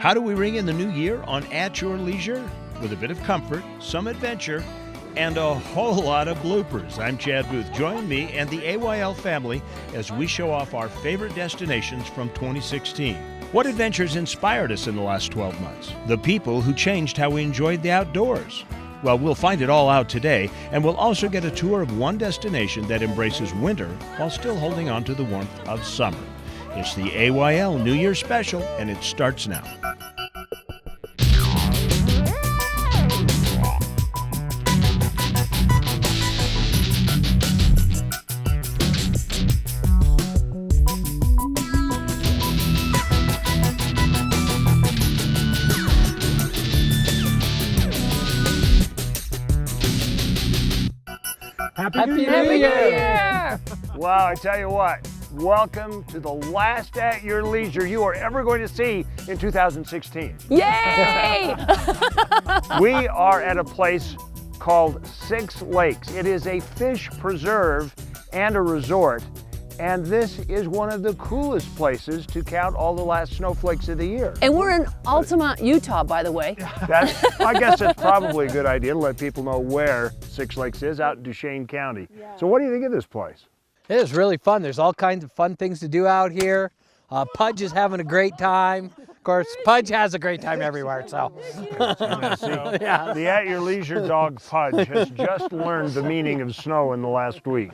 How do we ring in the new year on At Your Leisure? With a bit of comfort, some adventure, and a whole lot of bloopers. I'm Chad Booth. Join me and the AYL family as we show off our favorite destinations from 2016. What adventures inspired us in the last 12 months? The people who changed how we enjoyed the outdoors. Well, we'll find it all out today, and we'll also get a tour of one destination that embraces winter while still holding on to the warmth of summer. It's the AYL New Year Special, and it starts now. Happy New Year! Wow, I tell you what, welcome to the last At Your Leisure you are ever going to see in 2016. Yay! We are at a place called Six Lakes. It is a fish preserve and a resort, and this is one of the coolest places to count all the last snowflakes of the year. And we're in Altamont, Utah, by the way. I guess it's probably a good idea to let people know where Six Lakes is, out in Duchesne County. Yeah. So what do you think of this place? It is really fun. There's all kinds of fun things to do out here. Pudge is having a great time. Of course, Pudge has a great time everywhere, so. Yeah. The At Your Leisure dog Pudge has just learned the meaning of snow in the last week.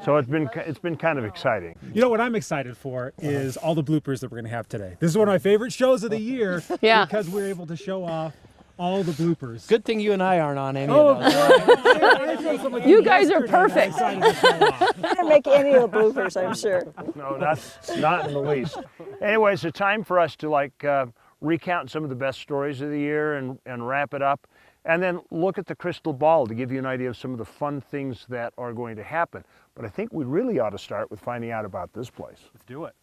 So it's been kind of exciting. You know what I'm excited for is all the bloopers that we're going to have today. This is one of my favorite shows of the year because we're able to show off all the bloopers. Good thing you and I aren't on any of those. You guys are perfect. Can't make any of the bloopers, I'm sure. No, that's not in the least. Anyway, it's a time for us to recount some of the best stories of the year and wrap it up, and then look at the crystal ball to give you an idea of some of the fun things that are going to happen. But I think we really ought to start with finding out about this place. Let's do it.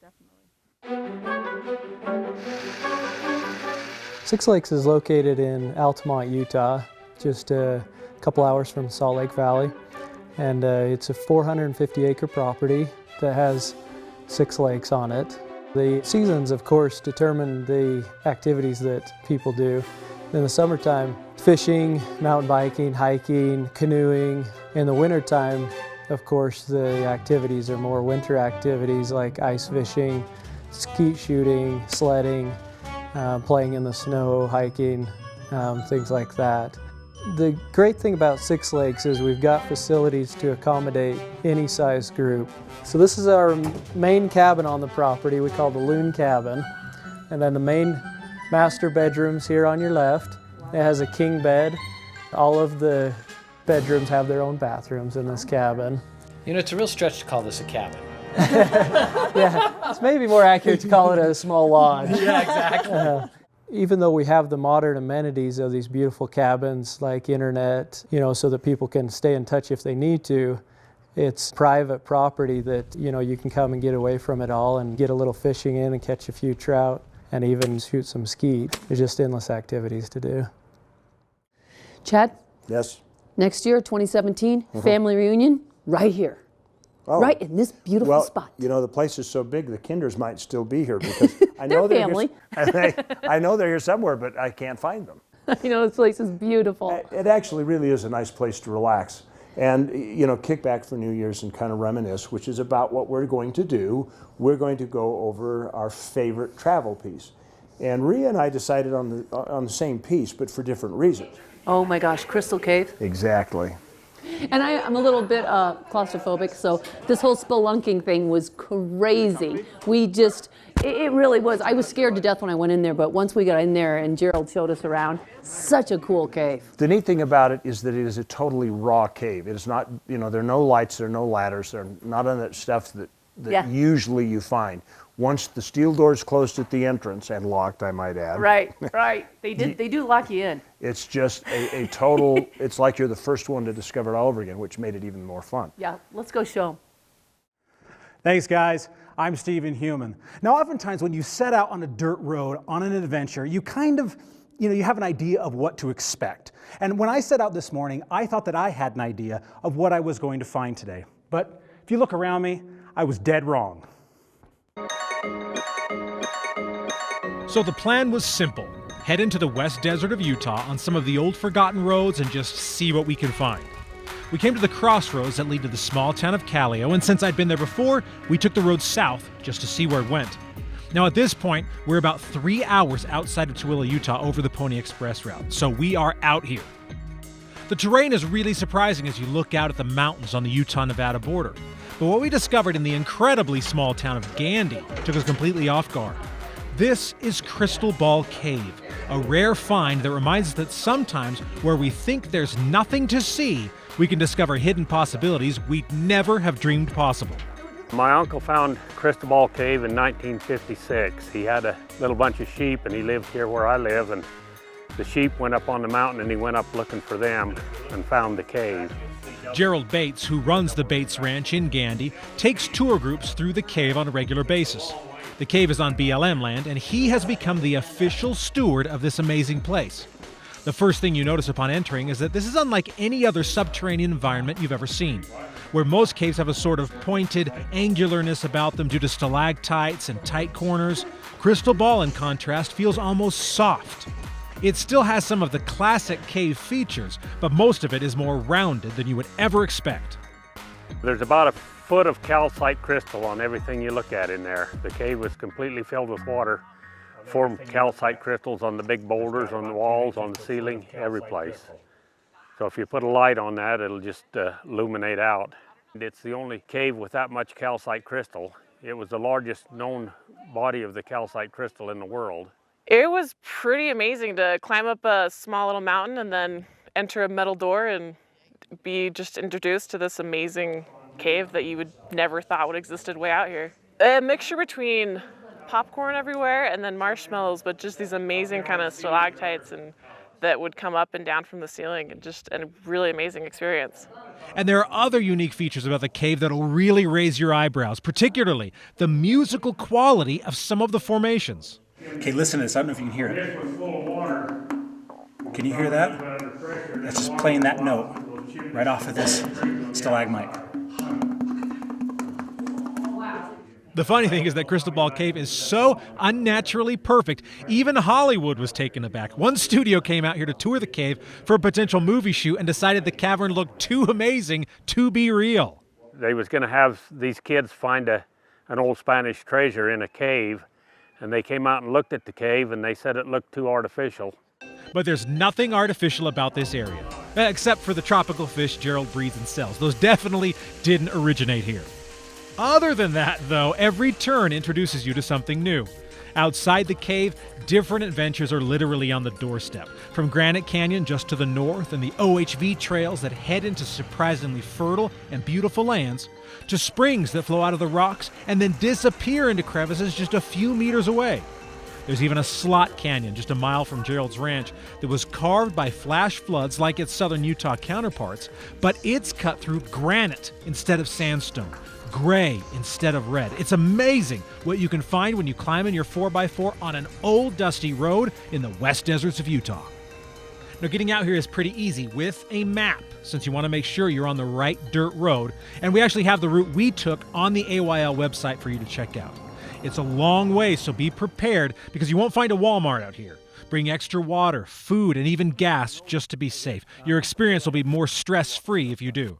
Six Lakes is located in Altamont, Utah, just a couple hours from Salt Lake Valley. And it's a 450-acre property that has 6 lakes on it. The seasons, of course, determine the activities that people do. In the summertime, fishing, mountain biking, hiking, canoeing. In the wintertime, of course, the activities are more winter activities like ice fishing, skeet shooting, sledding, playing in the snow, hiking, things like that. The great thing about Six Lakes is we've got facilities to accommodate any size group. So this is our main cabin on the property, we call the Loon Cabin. And then the main master bedrooms here on your left. It has a king bed. All of the bedrooms have their own bathrooms in this cabin. You know, it's a real stretch to call this a cabin. Yeah, it's maybe more accurate to call it a small lodge. Yeah, exactly. Even though we have the modern amenities of these beautiful cabins like internet, you know, so that people can stay in touch if they need to, it's private property that, you know, you can come and get away from it all and get a little fishing in and catch a few trout and even shoot some skeet. There's just endless activities to do. Chad? Yes? Next year, 2017, family reunion, right here. Oh. Right in this beautiful spot. You know, the place is so big, the Kinders might still be here because I know they're family. I know they're here somewhere, but I can't find them. You know, this place is beautiful. It actually really is a nice place to relax and, you know, kick back for New Year's and kind of reminisce, which is about what we're going to do. We're going to go over our favorite travel piece. And Rhea and I decided on the same piece, but for different reasons. Oh my gosh, Crystal Cave. Exactly. And I'm a little bit claustrophobic, so this whole spelunking thing was crazy. It really was. I was scared to death when I went in there, but once we got in there and Gerald showed us around, such a cool cave. The neat thing about it is that it is a totally raw cave. It is not, you know, there are no lights, there are no ladders, there are none of that stuff that usually you find. Once the steel doors closed at the entrance, and locked, I might add. Right. They do lock you in. It's just a total, it's like you're the first one to discover it all over again, which made it even more fun. Yeah, let's go show them. Thanks, guys. I'm Stephen Human. Now, oftentimes when you set out on a dirt road on an adventure, you kind of, you know, you have an idea of what to expect. And when I set out this morning, I thought that I had an idea of what I was going to find today. But if you look around me, I was dead wrong. So the plan was simple. Head into the West Desert of Utah on some of the old forgotten roads and just see what we can find. We came to the crossroads that lead to the small town of Callio, and since I'd been there before, we took the road south just to see where it went. Now at this point, we're about 3 hours outside of Tooele, Utah over the Pony Express route, so we are out here. The terrain is really surprising as you look out at the mountains on the Utah-Nevada border. But what we discovered in the incredibly small town of Gandy took us completely off guard. This is Crystal Ball Cave, a rare find that reminds us that sometimes where we think there's nothing to see, we can discover hidden possibilities we'd never have dreamed possible. My uncle found Crystal Ball Cave in 1956. He had a little bunch of sheep and he lived here where I live, and the sheep went up on the mountain and he went up looking for them and found the cave. Gerald Bates, who runs the Bates Ranch in Gandy, takes tour groups through the cave on a regular basis. The cave is on BLM land, and he has become the official steward of this amazing place. The first thing you notice upon entering is that this is unlike any other subterranean environment you've ever seen, where most caves have a sort of pointed angularness about them due to stalactites and tight corners. Crystal Ball, in contrast, feels almost soft. It still has some of the classic cave features, but most of it is more rounded than you would ever expect. There's about a foot of calcite crystal on everything you look at in there. The cave was completely filled with water, formed calcite crystals on the big boulders, on the walls, on the ceiling, every place. So if you put a light on that, it'll just illuminate out. It's the only cave with that much calcite crystal. It was the largest known body of the calcite crystal in the world. It was pretty amazing to climb up a small little mountain and then enter a metal door and be just introduced to this amazing cave that you would never thought would existed way out here. A mixture between popcorn everywhere and then marshmallows, but just these amazing kind of stalactites and that would come up and down from the ceiling, and just a really amazing experience. And there are other unique features about the cave that'll really raise your eyebrows, particularly the musical quality of some of the formations. Okay, listen to this. I don't know if you can hear it. Can you hear that? That's just playing that note right off of this stalagmite. The funny thing is that Crystal Ball Cave is so unnaturally perfect, even Hollywood was taken aback. One studio came out here to tour the cave for a potential movie shoot and decided the cavern looked too amazing to be real. They was going to have these kids find an old Spanish treasure in a cave, and they came out and looked at the cave and they said it looked too artificial. But there's nothing artificial about this area, except for the tropical fish Gerald breeds and sells. Those definitely didn't originate here. Other than that, though, every turn introduces you to something new. Outside the cave, different adventures are literally on the doorstep. From Granite Canyon just to the north and the OHV trails that head into surprisingly fertile and beautiful lands, to springs that flow out of the rocks and then disappear into crevices just a few meters away. There's even a slot canyon just a mile from Gerald's ranch that was carved by flash floods like its southern Utah counterparts, but it's cut through granite instead of sandstone, gray instead of red. It's amazing what you can find when you climb in your 4x4 on an old dusty road in the West Deserts of Utah. Now, getting out here is pretty easy with a map, since you want to make sure you're on the right dirt road, and we actually have the route we took on the AYL website for you to check out. It's a long way, so be prepared because you won't find a Walmart out here. Bring extra water, food, and even gas just to be safe. Your experience will be more stress-free if you do.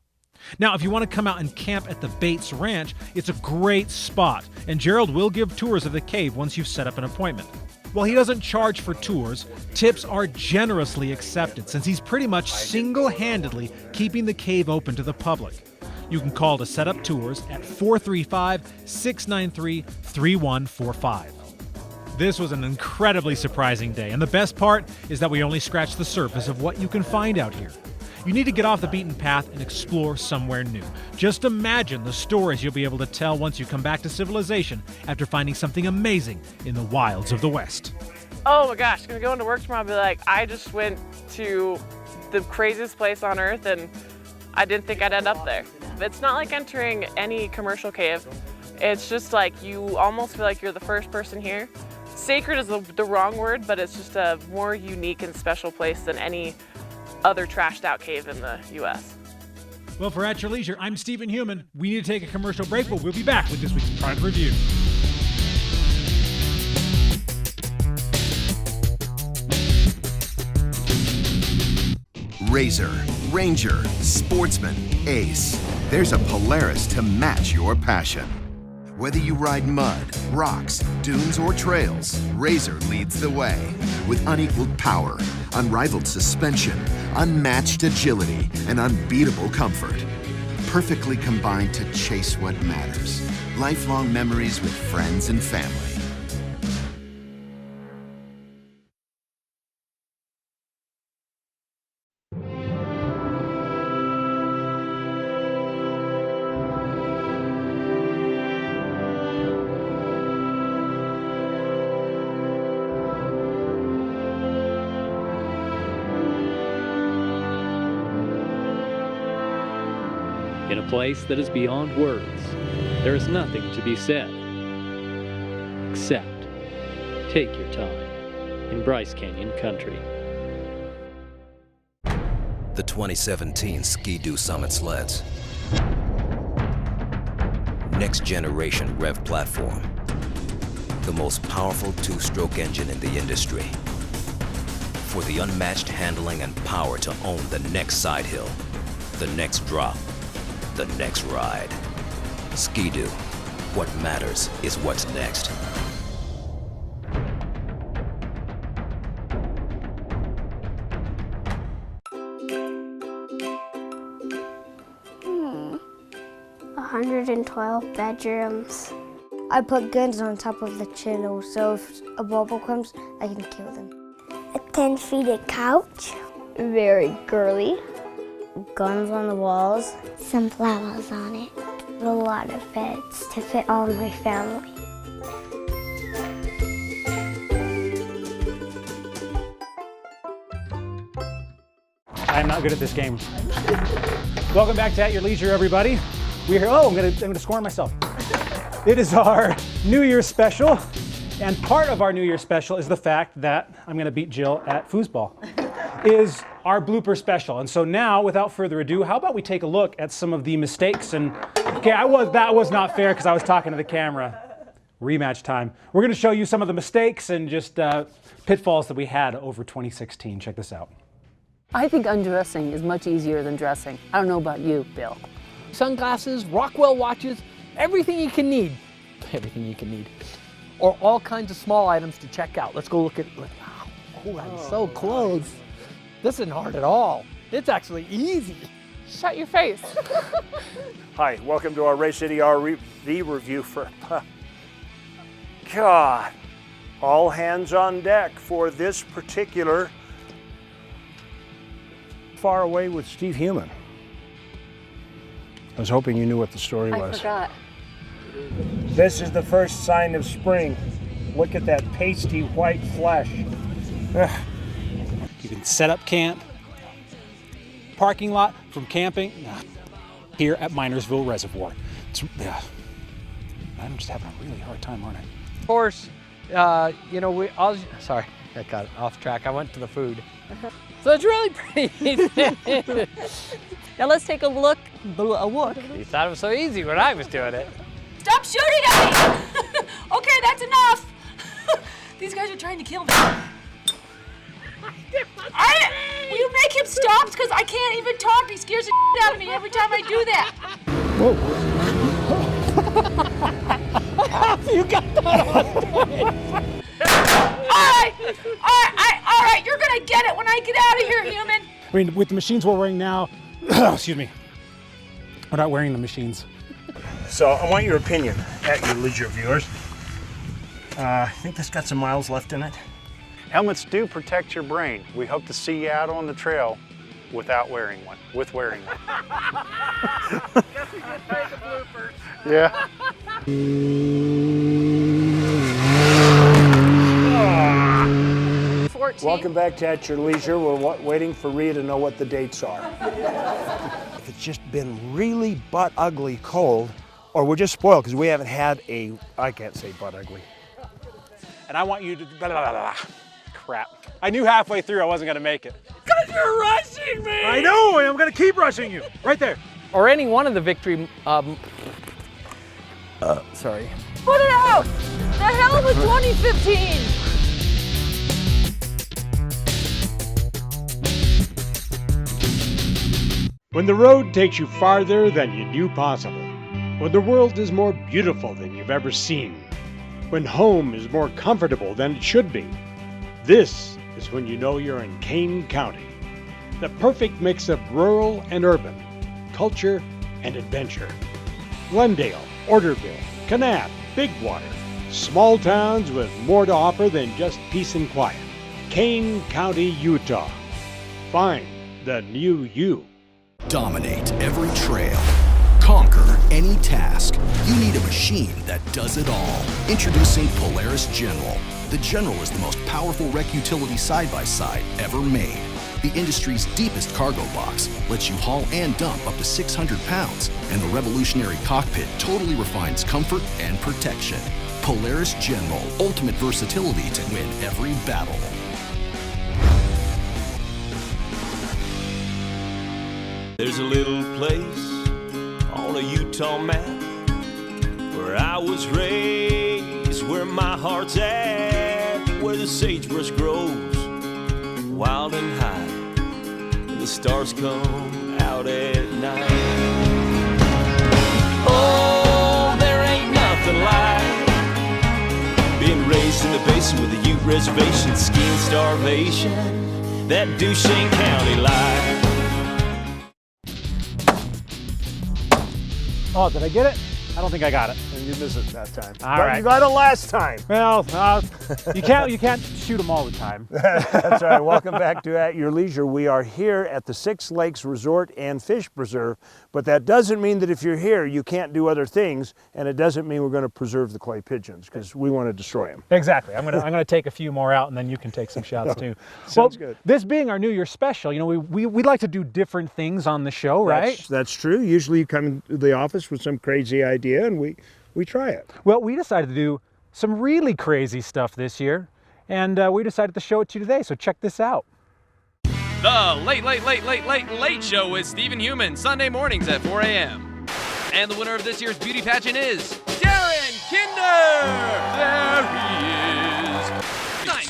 Now, if you want to come out and camp at the Bates Ranch, it's a great spot, and Gerald will give tours of the cave once you've set up an appointment. While he doesn't charge for tours, tips are generously accepted since he's pretty much single-handedly keeping the cave open to the public. You can call to set up tours at 435-693-3145. This was an incredibly surprising day, and the best part is that we only scratched the surface of what you can find out here. You need to get off the beaten path and explore somewhere new. Just imagine the stories you'll be able to tell once you come back to civilization after finding something amazing in the wilds of the West. Oh my gosh, I'm gonna go into work tomorrow and be like, I just went to the craziest place on earth and I didn't think I'd end up there. It's not like entering any commercial cave. It's just like you almost feel like you're the first person here. Sacred is the wrong word, but it's just a more unique and special place than any other trashed out cave in the U.S. Well, for At Your Leisure, I'm Stephen Human. We need to take a commercial break, but we'll be back with this week's product review. Razor, Ranger, Sportsman, Ace. There's a Polaris to match your passion. Whether you ride mud, rocks, dunes, or trails, Razor leads the way. With unequaled power, unrivaled suspension, unmatched agility, and unbeatable comfort. Perfectly combined to chase what matters. Lifelong memories with friends and family. In a place that is beyond words, there is nothing to be said, except take your time in Bryce Canyon country. The 2017 Ski-Doo Summit sleds. Next generation rev platform. The most powerful two-stroke engine in the industry. For the unmatched handling and power to own the next side hill, the next drop, the next ride. Ski-Doo. What matters is what's next. Hmm. 112 bedrooms. I put guns on top of the channel, so if a bubble comes, I can kill them. A 10-feet couch. Very girly. Guns on the walls. Some flowers on it. A lot of beds to fit all my family. I'm not good at this game. Welcome back to At Your Leisure, everybody. We're here. Oh, I'm gonna score myself. It is our New Year's special, and part of our New Year's special is the fact that I'm gonna beat Jill at foosball. Is our blooper special. And so now, without further ado, how about we take a look at some of the mistakes and, okay, that was not fair because I was talking to the camera. Rematch time. We're gonna show you some of the mistakes and just pitfalls that we had over 2016. Check this out. I think undressing is much easier than dressing. I don't know about you, Bill. Sunglasses, Rockwell watches, everything you can need. Everything you can need. Or all kinds of small items to check out. Let's go look at, oh, I'm so close. This isn't hard at all. It's actually easy. Shut your face. Hi, welcome to our Race City RV review for, God, all hands on deck for this particular Far Away with Steve Human. I was hoping you knew what the story was. I forgot. This is the first sign of spring. Look at that pasty white flesh. You can set up camp, parking lot from camping, here at Minersville Reservoir. I'm just having a really hard time, aren't I? Of course, you know, sorry, I got it off track. I went to the food. So it's really pretty easy. Now let's take a look. You thought it was so easy when I was doing it. Stop shooting at me! Okay, that's enough. These guys are trying to kill me. Will you make him stop? Because I can't even talk. He scares the shit out of me every time I do that. Whoa. You got that on All right, you're gonna get it when I get out of here, human. I mean, with the machines we're wearing now, excuse me, we're not wearing the machines. So I want your opinion, At Your Leisure viewers. I think this got some miles left in it. Helmets do protect your brain. We hope to see you out on the trail without wearing one, with wearing one. Guess we get paid the bloopers. Yeah. Welcome back to At Your Leisure. We're waiting for Rhea to know what the dates are. If it's just been really butt ugly cold, or we're just spoiled because we haven't had I can't say butt ugly. And I want you to, blah, blah, blah, blah. Crap. I knew halfway through I wasn't gonna make it. Because you're rushing me! I know, and I'm gonna keep rushing you. Right there. Or any one of the victory, sorry. Put it out! The hell with 2015! When the road takes you farther than you knew possible. When the world is more beautiful than you've ever seen. When home is more comfortable than it should be. This is when you know you're in Kane County. The perfect mix of rural and urban, culture and adventure. Glendale, Orderville, Kanab, Bigwater. Small towns with more to offer than just peace and quiet. Kane County, Utah. Find the new you. Dominate every trail. Conquer any task. You need a machine that does it all. Introducing Polaris General. The General is the most powerful wreck utility side-by-side ever made. The industry's deepest cargo box lets you haul and dump up to 600 pounds, and the revolutionary cockpit totally refines comfort and protection. Polaris General, ultimate versatility to win every battle. There's a little place on a Utah map where I was raised, where my heart's at, where the sagebrush grows wild and high, and the stars come out at night. Oh, there ain't nothing like being raised in the basin with a Ute reservation, skiing starvation, that Duchesne County life. Oh, did I get it? I don't think I got it. And you missed it that time. All but right. you got it last time. Well, you can't shoot them all the time. That's right. Welcome back to At Your Leisure. We are here at the Six Lakes Resort and Fish Preserve, but that doesn't mean that if you're here, you can't do other things, and it doesn't mean we're going to preserve the clay pigeons because we want to destroy them. Exactly. I'm gonna take a few more out, and then you can take some shots too. Sounds good. This being our New Year's special, you know, we like to do different things on the show, right? That's true. Usually you come into the office with some crazy idea, and we try it. Well, we decided to do some really crazy stuff this year, and we decided to show it to you today, so check this out. The Late Show with Stephen Human, Sunday mornings at 4 a.m. And the winner of this year's beauty pageant is Darren Kinder! There he is! Nice.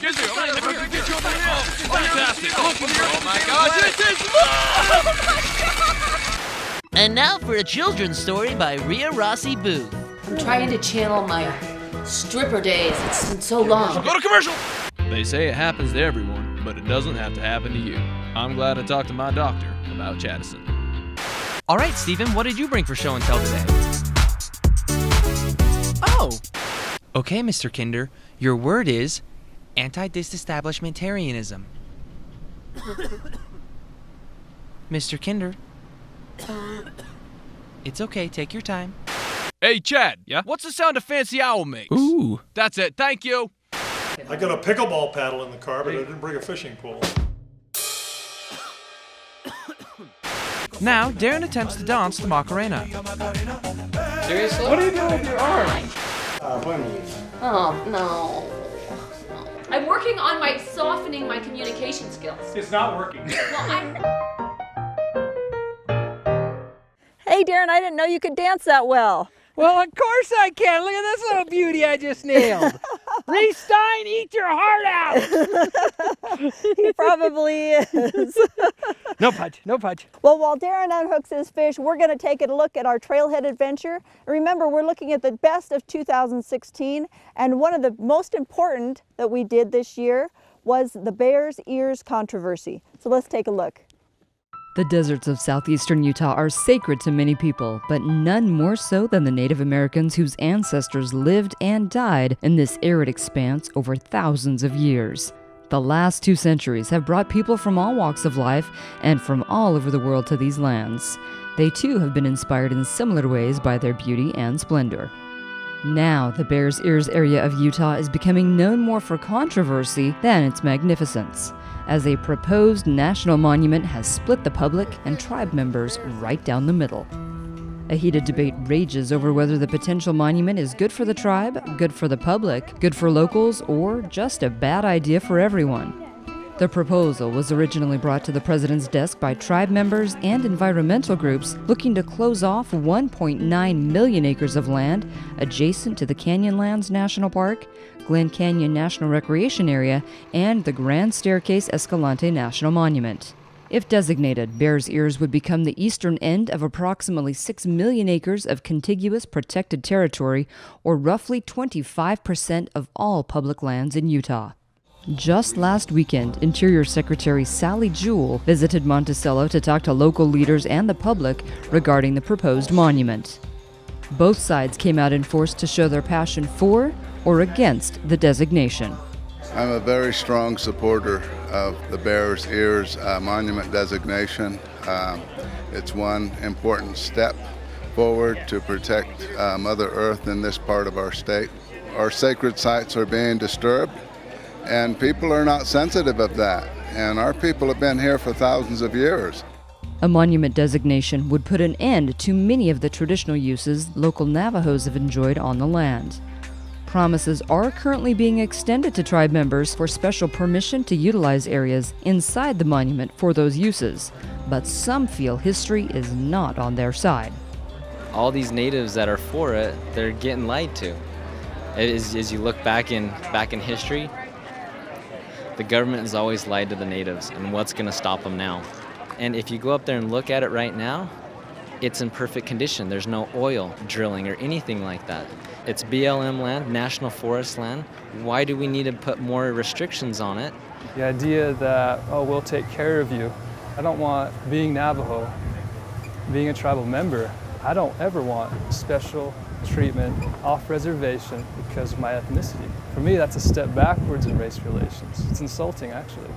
Fantastic! Oh my gosh, this is... And now for a children's story by Rhea Rossi Booth. I'm trying to channel my stripper days. It's been so long. Go to commercial! They say it happens to everyone, but it doesn't have to happen to you. I'm glad I talked to my doctor about Chaddison. All right, Stephen, what did you bring for show and tell today? Oh! Okay, Mr. Kinder, your word is anti-disestablishmentarianism. Mr. Kinder. It's okay, take your time. Hey, Chad. Yeah? What's the sound a fancy owl makes? Ooh. That's it, thank you. I got a pickleball paddle in the car, but I didn't bring a fishing pole. Now, Darren attempts to dance the Macarena. Seriously? What are you doing with your arm? Oh, no. I'm working on softening my communication skills. It's not working. Hey, Darren, I didn't know you could dance that well. Well, of course I can. Look at this little beauty I just nailed. Reese Stein, eat your heart out. He probably is. No pudge, no pudge. Well, while Darren unhooks his fish, we're going to take a look at our trailhead adventure. And remember, we're looking at the best of 2016, and one of the most important that we did this year was the Bears' Ears controversy. So let's take a look. The deserts of southeastern Utah are sacred to many people, but none more so than the Native Americans whose ancestors lived and died in this arid expanse over thousands of years. The last 2 centuries have brought people from all walks of life and from all over the world to these lands. They too have been inspired in similar ways by their beauty and splendor. Now, the Bears' Ears area of Utah is becoming known more for controversy than its magnificence, as a proposed national monument has split the public and tribe members right down the middle. A heated debate rages over whether the potential monument is good for the tribe, good for the public, good for locals, or just a bad idea for everyone. The proposal was originally brought to the president's desk by tribe members and environmental groups looking to close off 1.9 million acres of land adjacent to the Canyonlands National Park, Glen Canyon National Recreation Area, and the Grand Staircase Escalante National Monument. If designated, Bears Ears would become the eastern end of approximately 6 million acres of contiguous protected territory, or roughly 25% of all public lands in Utah. Just last weekend, Interior Secretary Sally Jewell visited Monticello to talk to local leaders and the public regarding the proposed monument. Both sides came out in force to show their passion for or against the designation. I'm a very strong supporter of the Bears Ears monument designation. It's one important step forward to protect Mother Earth in this part of our state. Our sacred sites are being disturbed, and people are not sensitive of that. And our people have been here for thousands of years. A monument designation would put an end to many of the traditional uses local Navajos have enjoyed on the land. Promises are currently being extended to tribe members for special permission to utilize areas inside the monument for those uses, but some feel history is not on their side. All these natives that are for it, they're getting lied to. As you look back in history, the government has always lied to the natives, and what's going to stop them now? And if you go up there and look at it right now, it's in perfect condition. There's no oil drilling or anything like that. It's BLM land, National Forest land. Why do we need to put more restrictions on it? The idea that, oh, we'll take care of you. I don't want, being Navajo, being a tribal member, I don't ever want special treatment off reservation because of my ethnicity. For me, that's a step backwards in race relations. It's insulting, actually.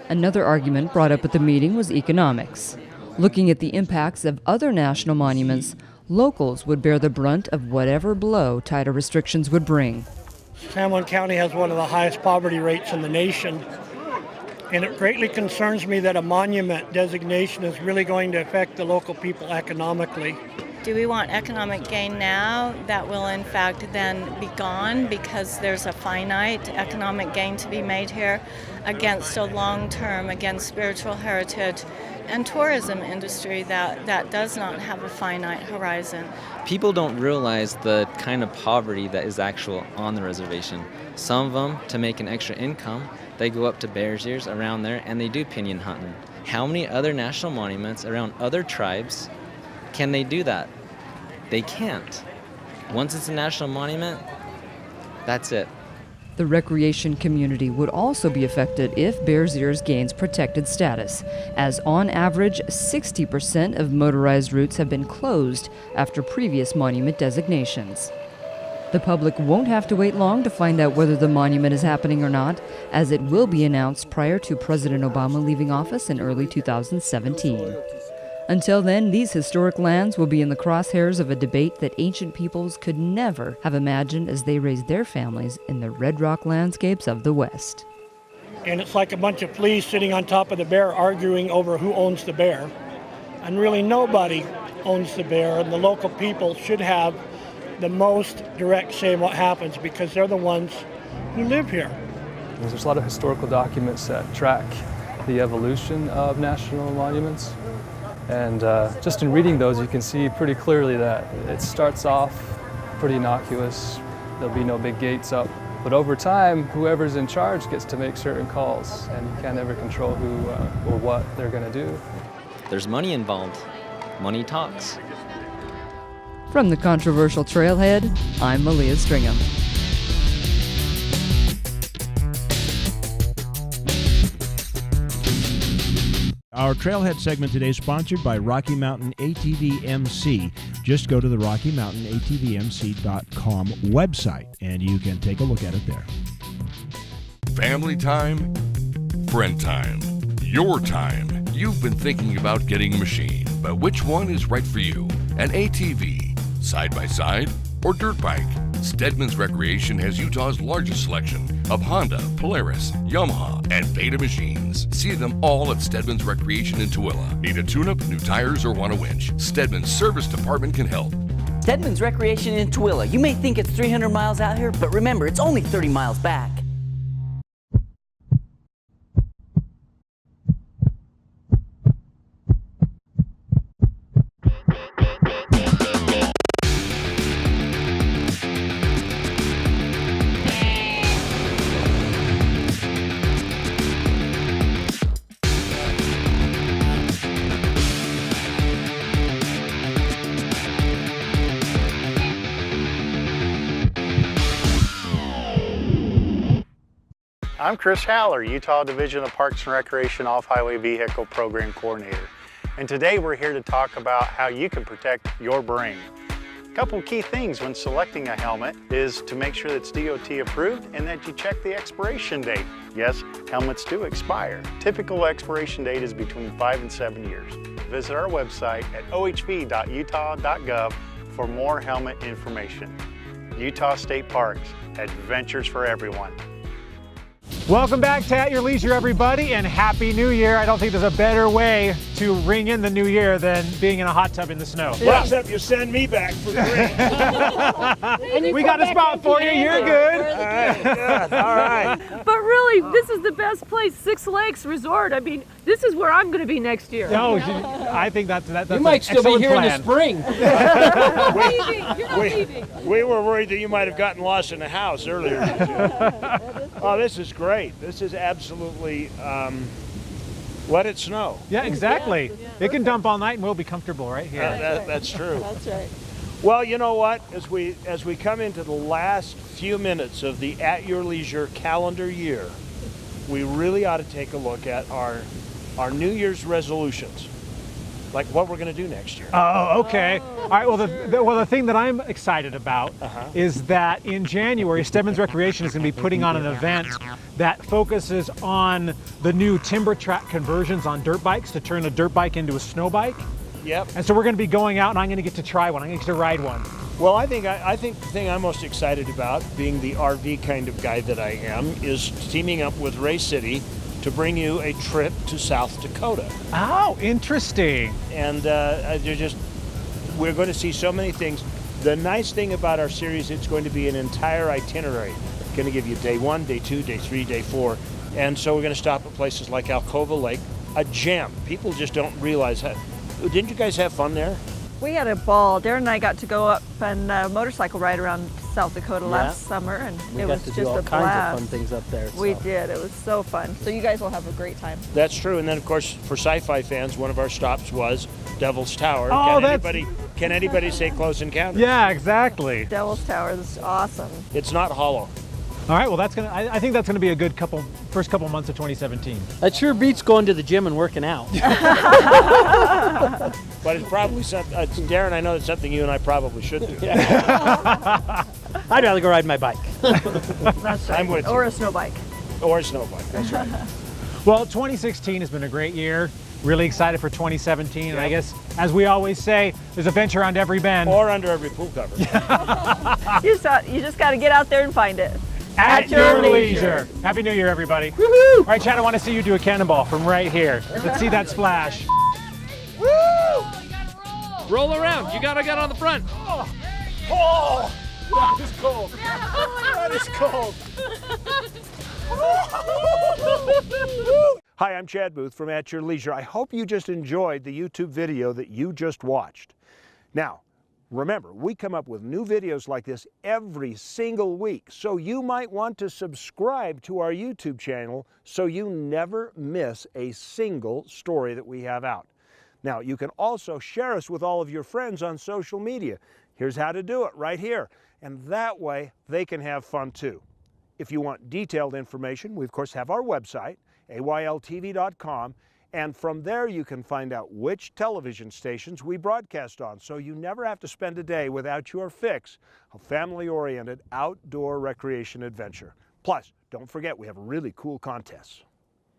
Another argument brought up at the meeting was economics. Looking at the impacts of other national monuments, locals would bear the brunt of whatever blow tighter restrictions would bring. San Juan County has one of the highest poverty rates in the nation, and it greatly concerns me that a monument designation is really going to affect the local people economically. Do we want economic gain now that will in fact then be gone because there's a finite economic gain to be made here against a long-term, against spiritual heritage and tourism industry that does not have a finite horizon? People don't realize the kind of poverty that is actual on the reservation. Some of them, to make an extra income, they go up to Bears Ears around there and they do pinyon hunting. How many other national monuments around other tribes can they do that? They can't. Once it's a national monument, that's it. The recreation community would also be affected if Bears Ears gains protected status, as on average 60% of motorized routes have been closed after previous monument designations. The public won't have to wait long to find out whether the monument is happening or not, as it will be announced prior to President Obama leaving office in early 2017. Until then, these historic lands will be in the crosshairs of a debate that ancient peoples could never have imagined as they raised their families in the red rock landscapes of the West. And it's like a bunch of fleas sitting on top of the bear arguing over who owns the bear. And really nobody owns the bear, and the local people should have the most direct say in what happens because they're the ones who live here. There's a lot of historical documents that track the evolution of national monuments. And just in reading those, you can see pretty clearly that it starts off pretty innocuous. There'll be no big gates up. But over time, whoever's in charge gets to make certain calls, and you can't ever control who or what they're going to do. There's money involved. Money talks. From the controversial trailhead, I'm Malia Stringham. Our Trailhead segment today is sponsored by Rocky Mountain ATV MC. Just go to the RockyMountainATVMC.com website, and you can take a look at it there. Family time, friend time, your time. You've been thinking about getting a machine, but which one is right for you? An ATV, side-by-side, or dirt bike? Stedman's Recreation has Utah's largest selection of Honda, Polaris, Yamaha, and Beta machines. See them all at Stedman's Recreation in Tooele. Need a tune-up, new tires, or want a winch? Stedman's Service Department can help. Stedman's Recreation in Tooele. You may think it's 300 miles out here, but remember, it's only 30 miles back. I'm Chris Haller, Utah Division of Parks and Recreation Off-Highway Vehicle Program Coordinator. And today we're here to talk about how you can protect your brain. A couple key things when selecting a helmet is to make sure that it's DOT approved and that you check the expiration date. Yes, helmets do expire. Typical expiration date is between 5 and 7 years. Visit our website at ohv.utah.gov for more helmet information. Utah State Parks, adventures for everyone. Welcome back to At Your Leisure, everybody, and Happy New Year. I don't think there's a better way to ring in the new year than being in a hot tub in the snow. Well, except you send me back for free. We got a spot for you. You're good. All right, good. All right. But really, this is the best place, Six Lakes Resort. I mean, this is where I'm going to be next year. No, I think that's you might still be here plan. in the spring. You're not leaving. We were worried that you might have gotten lost in the house earlier. Oh, this is great. This is absolutely, let it snow. Yeah, exactly. It can dump all night and we'll be comfortable right here. That's true. That's right. Well, you know what? As we come into the last few minutes of the At Your Leisure calendar year, we really ought to take a look at our New Year's resolutions, like what we're going to do next year. Oh, okay. All right. Well, the thing that I'm excited about is that in January, Stebbins Recreation is going to be putting on an event that focuses on the new timber track conversions on dirt bikes to turn a dirt bike into a snow bike. Yep. And so we're going to be going out, and I'm going to get to try one. I'm going to get to ride one. Well, I think the thing I'm most excited about, being the RV kind of guy that I am, is teaming up with Ray City to bring you a trip to South Dakota. Oh, interesting. And we're going to see so many things. The nice thing about our series, it's going to be an entire itinerary. It's going to give you day 1, day 2, day 3, day 4. And so we're going to stop at places like Alcova Lake, a gem. People just don't realize how. Didn't you guys have fun there? We had a ball. Darren and I got to go up and motorcycle ride around South Dakota last summer, and we it got was to just do all a kinds blast. of fun things up there. We did. It was so fun. So you guys will have a great time. That's true. And then, of course, for sci-fi fans, one of our stops was Devil's Tower. Oh, Can anybody say Close Encounters? Yeah, exactly. Devil's Tower is awesome. It's not hollow. All right. Well, I think that's gonna be a good first couple months of 2017. That sure beats going to the gym and working out. But it's probably something, Darren, I know it's something you and I probably should do. I'd rather go ride my bike. That's right. I'm with you. Or a snow bike. Or a snow bike, that's right. Well, 2016 has been a great year. Really excited for 2017. And I guess, as we always say, there's a bench around every bend. Or under every pool cover. You just got to get out there and find it. At your leisure. Happy New Year, everybody. Woohoo! All right, Chad, I want to see you do a cannonball from right here. Let's see that splash. Woo! Roll around. You gotta get on the front. Oh, that is cold. That is cold. Hi, I'm Chad Booth from At Your Leisure. I hope you just enjoyed the YouTube video that you just watched. Now, remember, we come up with new videos like this every single week, so you might want to subscribe to our YouTube channel so you never miss a single story that we have out. Now, you can also share us with all of your friends on social media. Here's how to do it right here. And that way, they can have fun too. If you want detailed information, we of course have our website, AYLTV.com, and from there you can find out which television stations we broadcast on, so you never have to spend a day without your fix of family-oriented outdoor recreation adventure. Plus, don't forget we have really cool contests.